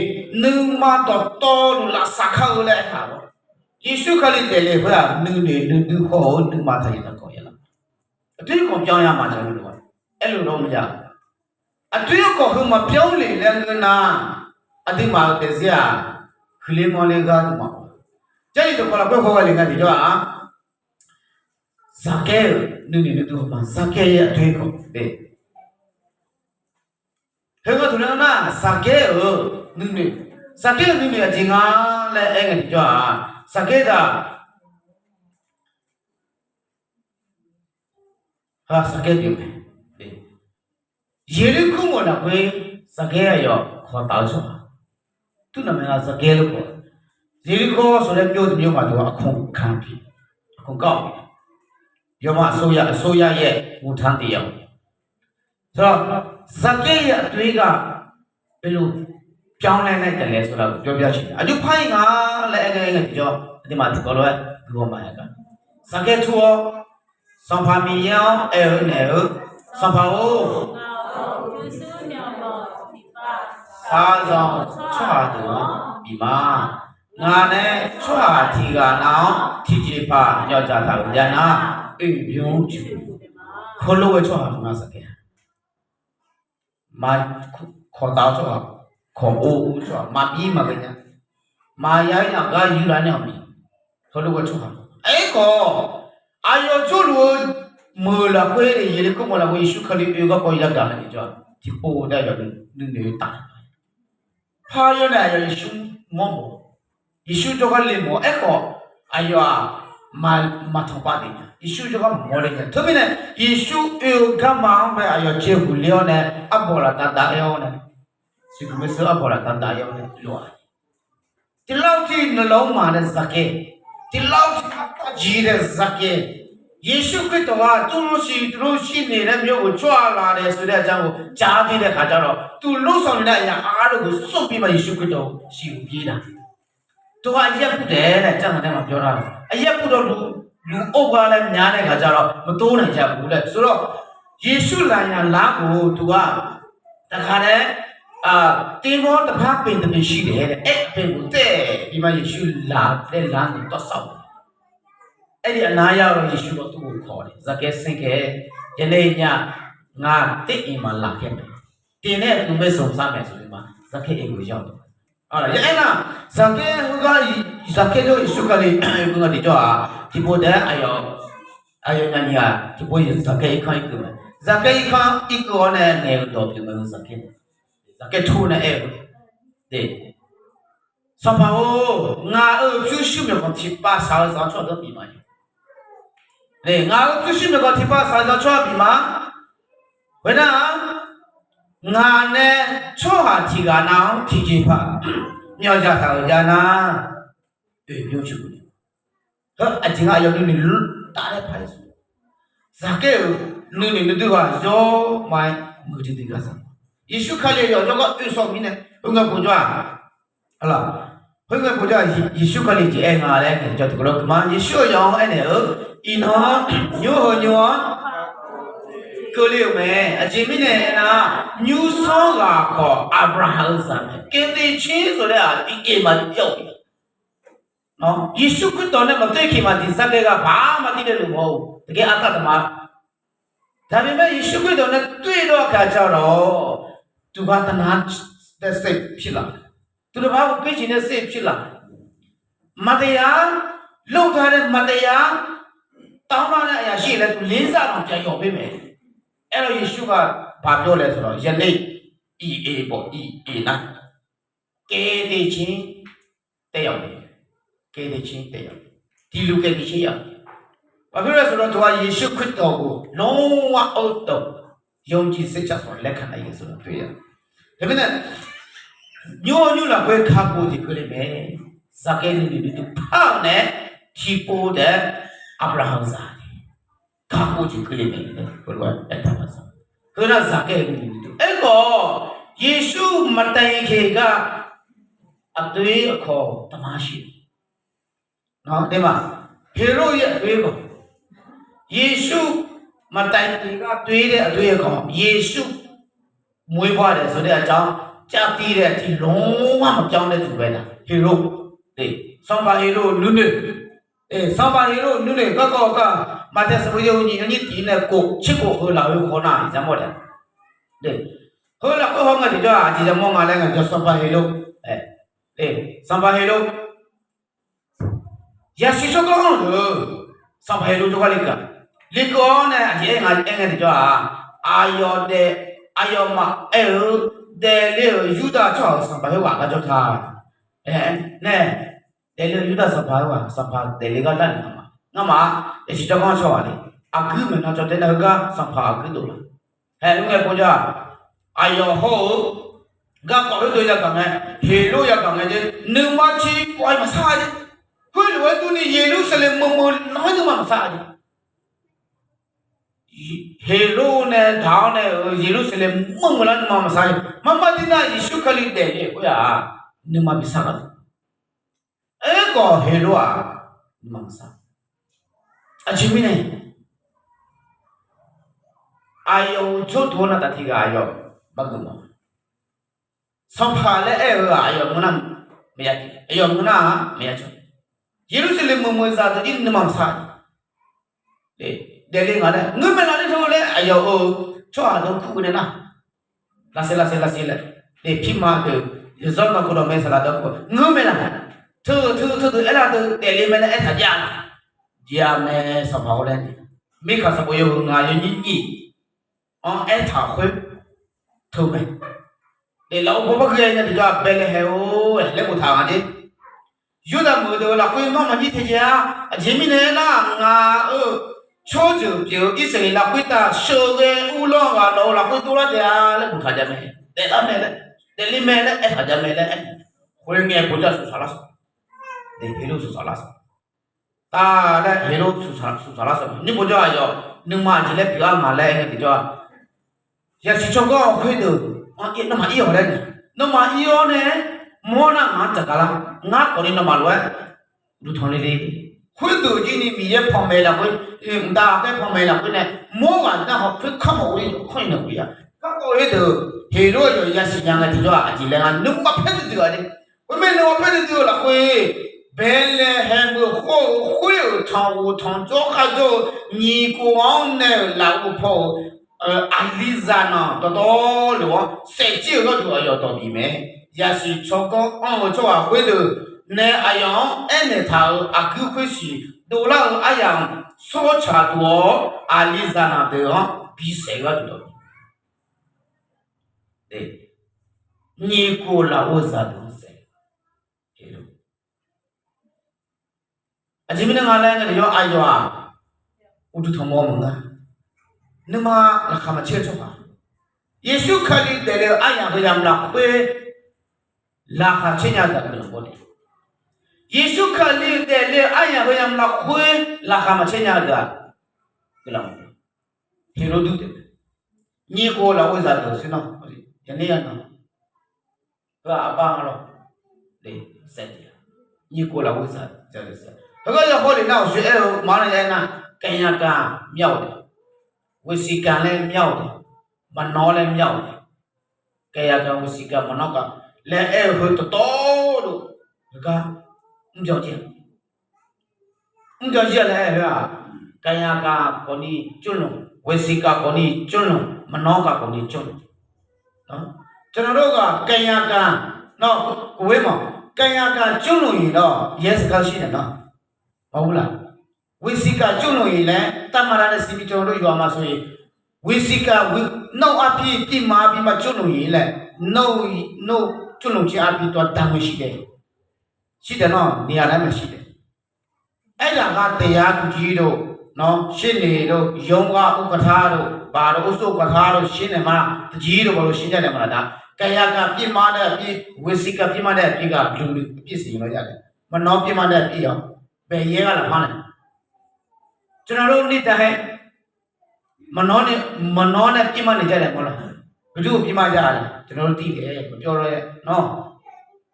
နုမတော့လာစခါလဲဟာယေရှုခရစ်တယ်လေဘုရားနုနေနုတူခေါ်နုမထားခြင်းသာကောရလာအတွေ့အကြုံပြောင်းရမှာကျွန်တော်တို့အဲ့လိုတော့မရအတွေ့အကြုံကမပြောင်းလေလည်းနာအတိမာတဲ့စရာခလီမော်လေးကတူမှာကျိတ်တော့ခေါ်ကလေးကဒီတော့ဇာကဲနုနေနုတူမှာဇာကဲရဲ့အတွေ့အကြုံတဲ့ဟဲ့ကသူလည်းနာဇာကဲနုနေဇာကဲနုနေအချင်းကလည်းအဲ့ကဒီတော့ဇာကဲတာဟာစကေပြုမယ်ယေရုခုမနာခွေစကေရောခေါ်တောင်းချောသူနာမည်ကစကေလို့ခေါ်ယေရုခေါ်ဆိုတဲ့မြို့မှာသူကအခွန်ခံပြီအခွန်ကောက်ရောမအစိုးရရဲ့ဝန်ထမ်းတရားဆိုတော့စကေရဲ့အတွေးကဘယ်လို ပြောင်းလဲလိုက်တယ်လေဆိုတော့ပြောပြချင်တယ်အကျဖိုင်းကလည်းအဲ့ကြောဒီမှာဒီကောလောဒီဘောမှာကစကဲထူစံဖာမီယောအဲနဲစံဖာအိုစာဆောင်ချွာတူဒီမှာငါနဲ့ချွာတီကနောင်တီဂျီဖာညောကြတာကိုညာနာအိမ်ပြုံးချူခေါ်လို့ဝဲချွာငါစကဲမာခေါ်တော့ချွာခေါ်အိုးချွာမာပြီးမှာကညာမာရိုင်းကယူလာနေအောင်ခေါ်လို့ဝဲချွာအဲ့ကောအာယောချူလို့မေလာခွေးရေလေကမလာဝေရှုခလီပြေကပေါ်ရောက်တာလေကြောဒီပိုတဲ့ရနေနေတာဖာရနေရရှုမောယေရှုတော့ကလေးမောအဲ့ကောအာယောမထပါတယ်ယေရှုတော့ကမောလေတယ်သူမင်းယေရှုအေကမောင်ပဲအာယောချေဘူးလျောနဲ့အဘောလာတတယောနဲ့စီကမစအဘောလာတတယောနဲ့လောဒီလောက်ထိနှလုံးမှာတဲ့ဇကဲဒီလောက်ကြီးတဲ့ဇကဲယေရှုခရစ်တော်ကသူတို့ရှိနေတဲ့မြို့ကိုကြွလာတယ်ဆိုတဲ့အကြောင်းကိုကြားသိတဲ့ခါကျတော့သူလှုပ်ဆောင်နေတဲ့အရာအားလုံးကိုစွန့်ပြီးမှယေရှုခရစ်တော်ရှိကိုပြေးတာသူကအရက်ပုတယ်တဲ့ကျမ်းစာထဲမှာပြောတာအရက်ပုတော့လူအုပ်ကားလည်းများတဲ့ခါကျတော့မတိုးနိုင်ကြဘူးလေဆိုတော့ယေရှုလာရလာကိုသူကတခါတည်းတင်းမောတဖားပင်တပင်ရှိတယ်တဲ့အဲ့အပင်ကိုတဲ့ပြီးမှယေရှုလာတဲ့လမ်းကိုတော့ဆောက်အဲ့ဒီအနာရောက်ယေရှုတော့သူ့ကိုခေါ်တယ်ဇကဲဆင့်ခဲ့ယနေ့ညငါတစ်အိမ်မှာလာခဲ့မယ်တင်းနဲ့သူမဲ့ဆုံးစားမယ်ဆိုရင်မှဇကဲအိမ်ကိုရောက်တယ်ဟုတ်လားအဲ့လားဇကဲဟိုကဇကဲတို့ယေရှုကလေးကဒီတော့ဒီပေါ်တဲ့အယောညာညာဒီပေါ်ဇကဲခိုင်းတယ်ဇကဲခိုင်းอีกကောနဲ့နေတော့ပြမယ်ဇကဲထိုးနဲ့အဲ့တဲ့စပါအိုငါဖြူရှုမြေကတိပါစားစားချောတော့ပြီးမှာလေငါဖြူရှုမြေကတိပါစားစားချောပြီးမှာဝေဒငါနဲ့ချောဟာတီကနောင်တီကြီးဖာမြောက်ကြတာကိုညာနာပြောချင်ဘူးဟောအကျင်ကရောက်နေတားတဲ့ဖိုင်ဇာကဲနင်းနေတူဟာဇောမိုင်းငုတိတိကစားယေရှုခလေးရောတော့အဆောမင်းနဲ့ဘုံကပူကြဟလာဘုံကပူကြယေရှုခလေးကြီးအငါလဲကြောက်တော့ကမယေရှုရောင်းအဲ့နဲ့အင်းနော်ညို့ဟိုညို့ကိုလေးမယ်အချင်းမင်းနဲ့နာညူဆောကခေါ်အာဗြဟံဆန်ကင်းတဲ့ချင်းဆိုတဲ့ဒီအိမ်မှာကြောက်တယ်နော်ယေရှုခရစ်တော်နဲ့မတွေ့ခင်မှာဒီဇက်ကဲကဘာမှမသိတဲ့လူမဟုတ်တကယ်အတ္တသမားဒါပေမဲ့ယေရှုခရစ်တော်နဲ့တွေ့တော့ခါကျတော့သူကတနာတဲ့စိတ်ဖြစ်လာသူတို့ဘာကိုပြချင်တဲ့စိတ်ဖြစ်လာမတရားလောက်ထားတဲ့မတရားတောင်းပန်တဲ့အရာရှိလဲသူလေးစားအောင်ပြန်ရောက်ပေးမယ်အဲ့တော့ယေရှုကဘာပြောလဲဆိုတော့ယနေ့အေပေါ့အေနာကဲတဲ့ချင်းတဲ့ရောက်ကဲတဲ့ချင်းတဲ့ရောက်ဒီလူကဲတဲ့ချင်းရောက်ဘာဖြစ်လဲဆိုတော့သူကယေရှုခရစ်တော်ကိုလုံးဝအုပ်တော့ယုံကြည်စိတ်ချစွာလက်ခံနိုင်ရဆိုတော့တွေ့ရတယ်ဒါပေမဲ့ညို့လာခွဲခါကိုဒီကလေးပဲဇာကဲလူတွေတူဖောင်းနဲ့ချီပိုးတဲ့အဗြဟံဇာခါကိုဒီကလေးပဲဘယ်လိုအဲ့ဒါပါဆိုခရဇာကဲလူတွေတူအဲ့ကောယေရှုမတိုင်ခေကအသွေးအခေါ်တမရှိနော်ဒီမှာဟေရိုရဲ့အသွေးကိုယေရှုမတိုင်ခေကသွေးတဲ့အသွေးအခေါ်ယေရှုမွေးဖွားတယ်ဆိုတဲ့အကြောင်းကြားသိတဲ့ဒီလုံးဝမပြောင်းတဲ့သူပဲလားဟေရိုဒီဆံပါဟေရိုနုနေဆံပါဟေရိုနုနေကောမတဲ့စပရိယုန်ကြီးအနိတီနဲ့ကိုချစ်ကိုဟောလာဝခေါ်နာဇမောတယ်ဒီဟောလာဟောငါဒီတော့အဒီဇမောငါလည်းငါဆံပါဟေရိုဆံပါဟေရိုရရှိချောကောလို့ဆံပါဟေရိုတော့လည်းကလေကောနဲ့အရင်ငါအဲ့ငါဒီတော့အာယောတဲ့အာယောမအဲတယ်လေယူဒာချောဆံပါဟေဝါကကြောထားနဲ့တယ်လေယူဒာဆံပါဟေဝါဆံပါတယ်လေကလန်ငါမအရှိတော့ချောပါလေအခုမနော်တဲ့ကဆံပါအခုတော့ဟဲ့ငါပေါ်ကြအာယောဟောကကောလို့ရကမယ်ဟေလို့ရကမယ်နုမချီပွိုင်းမစားကြခွေလိုသူနေယေရုရှလင်မမနော်ကမစားကြ hero ne down ne Jerusalem mangala nama masai mama dina Yesu kali deh ya nama bisa kan hero nama masai aji ni ayo jodoh na tadi ayo bagaimana sampale ayo mana meyaki ayo mana meyaki Jerusalem memuzat ini nama masai Deli ngada, ngumela ni thole ayo choa do khu ne na. La se le. De phima de result ma ko do me sala do ko. Ngumela. Thu ela do deli me na tha ja la. Dia me sa phao le ni. Mi kha sa bo yo nga yo ni. On tha khwe thu me. De lo bo ba khe nya de ja be le he le ko tha ma de. Yu da mo do la khwe no ma ni the ja. A jin mi ne na nga cho ju biểu Israel là quyết ta sơ về u lo và đâu là quyết tu là để là cũng thay ra mẹ để làm mẹ đấy để li mẹ đấy thay ra mẹ đấy quên nghe cũng cho sửa lại để hero sửa lại ta đấy hero sửa lại nhưng bây giờ giờ nhưng mà chỉ là biểu mà lại thì cho giờ chỉ cho có quên được nó mà yêu đấy nó mà yêu này mua na ngã chả cả ngã còn đi nó mà luôn đủ thằng này đi khuyên từ chỉ ni bị phong mê là khuyên ta cái phong mê là khuyên này mua vào ta học khuyên không ổn định khuyên được gì à các cô ấy từ thì rồi rồi ra sinh nhang thì cho chỉ là nước mắt hết từ đấy khuyên mình nó hết từ là khuyên bên là hem khuyên thằng cho khai cho nhị cô ông này là cô phụ Aliza nó đó luôn sẽ chịu nó được ở đó đi mẹ giả sử cho có ông cho khuyên được ne ayang ene thao aku khwisi do la ayang so cha do alizana de bi se ga do de ni ko la o za do se hero ajimina ngala nga yo ayo udu thomo manga nima la khama che cho ba yesu khali de le ayang ga yam la khwe la kha chenya da ko de Yesu kali dele aya ho yam la khwe la khama chenya da kelam hero du de ni ko la wo za do sino ya ne ya na ba apa lo de set ni ko la wo za ja de sa ga ya ho le na shui ma na ya na kan ya ka miao de wo si kan le miao de ma no le miao de ka ya ka wo si ka ma no ka le ho to do ga唔着急嘞，是吧？咁樣噶嗰啲尊龍，為事噶嗰啲尊龍，唔攞噶嗰啲尊龍，啊，ကျွန်တော်တို့က咁樣噶，နော်ကိုဝေးမ，咁樣噶尊龍ရင်တော့ရဲစကားရှိတယ်နော်，မဟုတ်လား？為事က尊龍ရင်လည်းတမရတဲ့စီမီကျွန်တော်တို့ရွာမှာဆိုရင်為事ကနှုတ်အပြည့်ပြမာပြီးမှ尊龍ရင်လည်းနှုတ်尊龍ချင်းအပြည့်တော့တန်ဝင်ရှိတယ်ရှိတယ်နော်နေရာတိုင်းမှာရှိတယ်အဲ့ဒါကတရားသူကြီးတို့နော်ရှင်းနေတို့ယုံကဥက္ကဋ္ဌတို့ဘာတို့ဥစ္စုဥက္ကဋ္ဌတို့ရှင်းနေမှာတကြီးတို့ဘာလို့ရှင်းကြတယ်မလားဒါကာယကပြစ်မှားတဲ့အပြစ်ဝိသိကပြစ်မှားတဲ့အပြစ်ကလူပြစ်စီလို့ရတယ်မနှောပြစ်မှားတဲ့အပြစ်ရောဘယ်ရဲကလာဖမ်းလဲကျွန်တော်တို့နေ့တိုင်းမနှောနဲ့ပြစ်မှားနေကြတယ်မဟုတ်လားဘယ်သူပြစ်မှားကြလဲကျွန်တော်တို့သိတယ်မပြောတော့ရဲ့နော်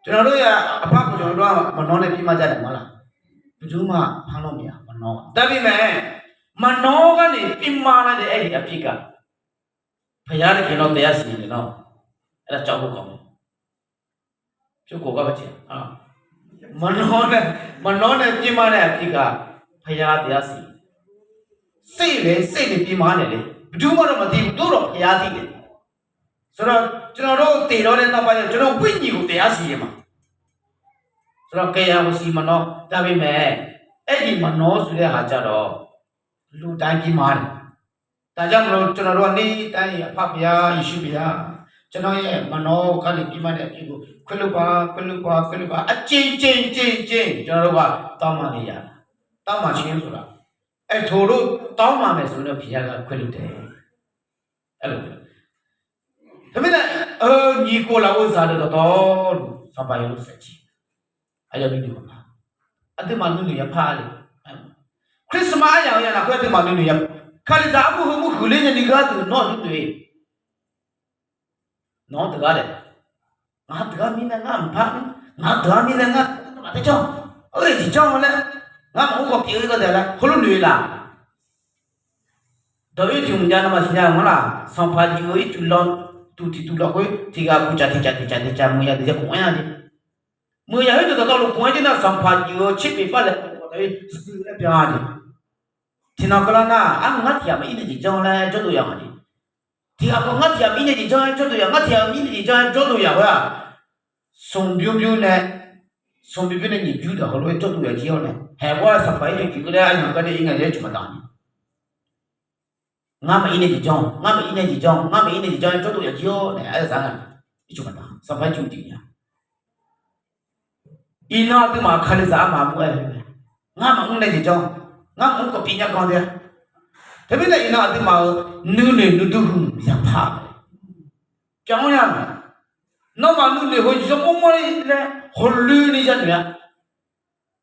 ကျွန်တော်တို့ရအဖကကျွန်တော်တို့ကမနှောနဲ့ပြစ်မှားကြတယ်မဟုတ်လားဘယ်သူမှဖမ်းလို့မရမနှောဒါပေမဲ့မနှောကနေပြစ်မှားလိုက်တဲ့အဲ့ဒီအဖြစ်ကဖယားတခင်တော့တရားစီရင်တယ်နော်အဲ့ဒါကြောက်ဖို့ကောင်းတယ်ကျုပ်ကပဲချင်မနှောနဲ့ပြစ်မှားတဲ့အဖြစ်ကဖယားတရားစီစိတ်နဲ့ပြစ်မှားနေတယ်ဘယ်သူမှတော့မသိဘူးတို့တော့ဖယားသိတယ်ဆိုတော့ကျွန်တော်တို့တည်တော့တဲ့နောက်ပိုင်းကျွန်တော်ဝိညာဉ်ကိုတရားစီရင်မှာဆိုတော့ကေယဝစီမနောဒါပေမဲ့အဲ့ဒီမနောဆိုတဲ့ဟာကြတော့လူတိုင်းပြီးမှာတယ်ဒါကြောင့်မလို့ကျွန်တော်တို့ကနေတိုင်းအဖဗျာယေရှုဗျာကျွန်တော်ရဲ့မနောကနေပြီးမှတဲ့အဖြစ်ကိုခွင့်လွတ်ပါအကျဉ်းကျွန်တော်တို့ကတောင်းပန်နေရတောင်းပန်ခြင်းဆိုတာအဲ့ထိုတို့တောင်းပန်မယ်ဆိုတော့ဘုရားကခွင့်လွတ်တယ်အဲ့လိုဒါပေမဲ့ညီကိုလာဝစားတော့စပါရုပ်စချီအယောဒီဒီမှာအတ္တမနုရဖားလေခရစ်စမအယောရလာခွဲ့တမနုရ Kalizamu humu hulenya nigatu no dudwe. No tegale. Nga tegami na nga mpang. Nga tegami na nga mate chong. Oi ji chong le. Nga mu ko pi ko de la. Hulu nui la. Doi chung jana ma sinya mala. Sampa ji oi tu lon tu ti tu la koi. Tiga puja tiga mu ya de ko ya ni. Mu ya he de da lu ko ji na sampa ji o chip pi pa le. Doi su le pya ni. Tinakalana ang ngatia ma ina ji chong la jo do ya ni. Tiga ko ngatia mi ne ji chong jo do ya ngatia mi ne ji chong jo do ya wa. Song biu biu ne ni biu da ho lo jo do ya ji yo ne. He wa sa pai ji ko le ai ka de inga le chu ma da ni. Nga ma ina ji chong jo do ya ji yo ne ai sa na. Chu ma da. Sa pai chu ti ya. Ina tu ma khali za ma mu ai. Nga ma ngun ne ji chong nga ngun ko pi nya kon de. Thế bây giờ ina tu ma nu ne nu du hu ya pha. Chong ya ma. No ma nu ne ho ji so mo mo le ho lu ni ja ne.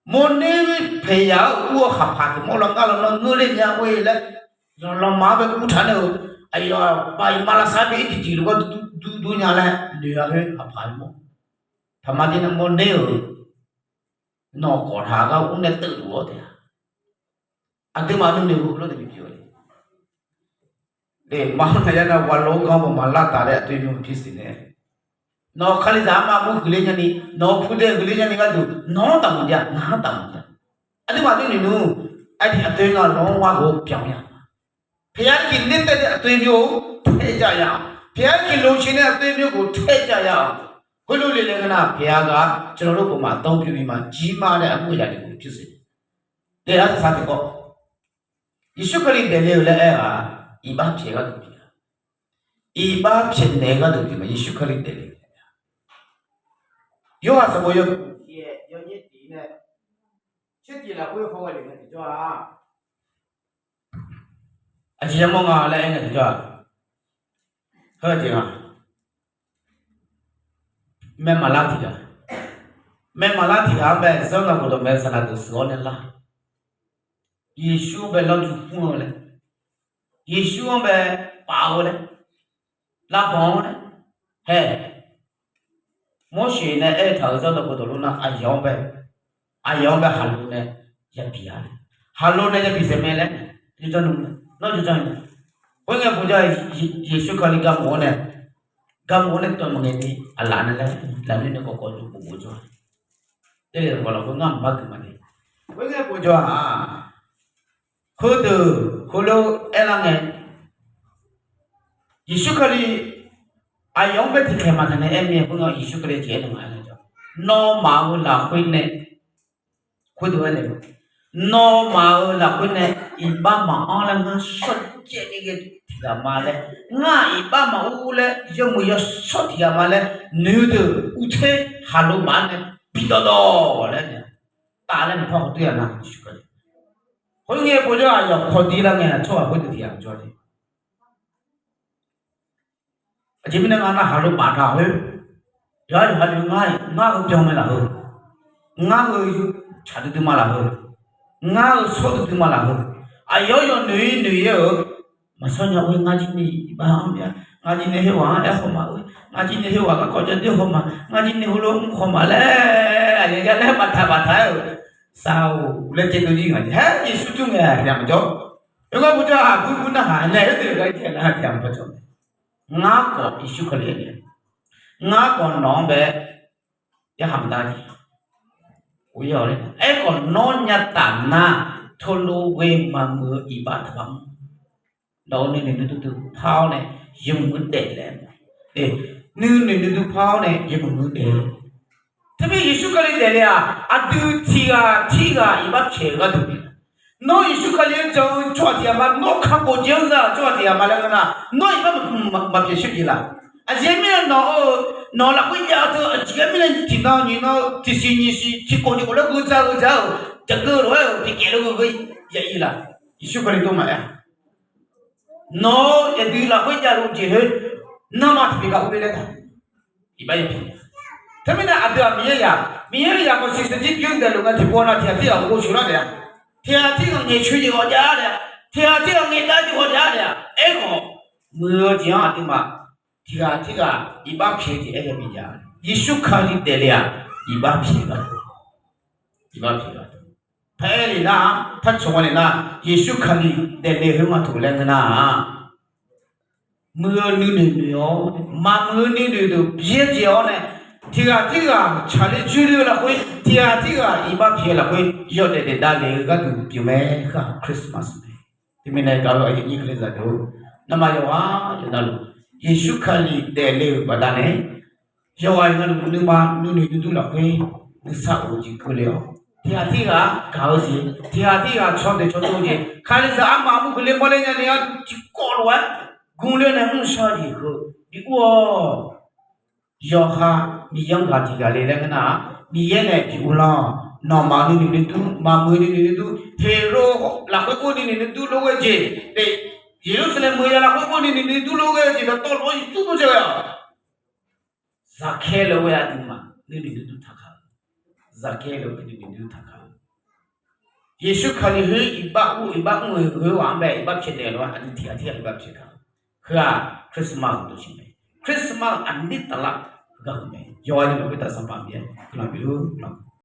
Mo ne phe ya u ha pha mo lo nga lo ngu le nya we le lo ma be ku tha ne ai yo ba ma la sa be ti ti lo du nya le le ya he ha pha mo. Thama din mo ne no ko tha ga u ne tự lo de. Ante ma nu ne ho lo de bi pyo. Để mà thầy ra là vào lỗ cao mà lát ta đấy tôi nhung thích gì nè nó khai giá mà muốn gửi lên như nó phụ đề gửi lên như cái gì nó tầm gì nó tầm gì anh mà tôi nhìn nu anh thì tôi nói nó hoa gỗ biểu nha phía kia nên tôi nhung thế cha ya phía kia lối trên này tôi nhung gỗ thế cha ya hồi lúc lên cái nào phía cái cho nó lúc mà tông biểu mà chỉ mà này anh muốn gì cũng thích gì để anh sao thì có Yesu kali để là à 이바 피해가 됩니다. 이바 피해 내가 됩니다. 예수 그리스도 때문에. 요아서 뭐요? 예, 연예 뒤에 책이라 고요 거가 되는 거죠. 아, 진짜 뭔가 알아야 되는 거죠. 허지가. 맨 말라티가. 맨 말라티가 맨 선나고도 맨 선나도 쓰고는라. 예수 벨로 주풍을 Yesu ông bé bảo đấy, là bóng đấy, hè, mỗi chuyện này ai thở ra là bắt đầu nó ai ông bé halu này, giờ bia này, halu này giờ bia xem này, chú cho nó chú cho nó, bây giờ bây giờ Yesu kali gamu này tôi mang đi, Allah này là nó có chú bố cho, đây là gọi là cái ngam bát mà này, bây giờ bây giờ Khudu elange Yesu kali ayong beti khemata ne emye bunga Yesu kali je no ma jo no ma la khune khudu ne no ma la khune iba ma ala nga sot je ni ge ga ma le nga iba ma u le yo mu yo sot ya ma le nu de u the halu ma ne pi do le ta le pho tu ya na Yesu kali Hồi nghe bố cho ai học khó tí là nghe cho à bố thì làm cho đi. Chỉ biết năng ăn hà lô bát thảo hết. Rồi hà lô ngay không cho mày là hơn. Ngay chả được mà là hơn. Ngay số được mà là hơn. Ai yo nữ yo mà sao nhà ơi ngay chính đi ba ông ya. Ngay chính này hiểu à không mà ơi. Ngay chính này hiểu à có chân tiêu không mà. Ngay chính này hiểu luôn không mà lẽ. Anh cái lẽ bát thảo sao lên trên tôi đi hỏi hết gì suốt chung ngày làm cho nếu có bữa cho cũng là này từ cái chuyện là làm cho ngã có isu cái này ngã còn nó bé cái hàm ta gì ui rồi đấy ấy còn nó nhặt tản na thô lô về mà mưa y bát thắm đó nên nó từ phao này dùng muốn để lên để nên từ phao này dùng muốn để Tapi Yesu kali dele adu tiga iba chega dubi. No Yesu kali jauh cuat dia ma no kago jauh cuat dia ma lagana no iba ma Yesu gila. Azemi no la kuya tu azemi tina ni no tisi si tiko ni kola guza jaga roh pikir lo goi ya ila. Yesu kali tu ma ya. No jadi la kuya lo je nama tiga ubele ta. Iba ya. Tapi na ada miya ko sisi di kyun da lunga ti bona ti ati ko shura da ti ati ko ne chu ji ko ja da 天这样你那就我家的，哎个，没这样的嘛，这个一把皮的哎个比较，一手看的得了，一把皮个，一把皮个。拍里那，他从我里那，耶稣看的得了什么图来个那？没有，妈没有，别叫呢。这个，查理去了会，这个一把皮了会，要得打那个都就没个 Christmas 呢。你们那搞了一个在头，那么有啊，有那路，耶稣看的得了不打呢？要啊，那路你妈，你都了会，你啥物就过了。这个搞些，这个穿的东西，看的是俺妈不过来，莫来人家就搞了。公了呢，我小的后，你我要哈，你养个这个来那个那，你也来就了，那妈你都，妈妈你都，黑肉，那个锅你都弄个去，对，有时候没有那个锅你都弄个去，那到罗伊都不这样，咋开了我也听嘛，你都他看，咋开了你都他看。耶稣看你黑一把五黑完呗，一把皮的了，你贴一把皮看。คือคริสต์มาสตัวชิมเลยคริสต์มาสอันนี้ตลาดก็คือไม่ย้อนไปแต่สัมพันธ์เนี่ยเราไม่รู้เรา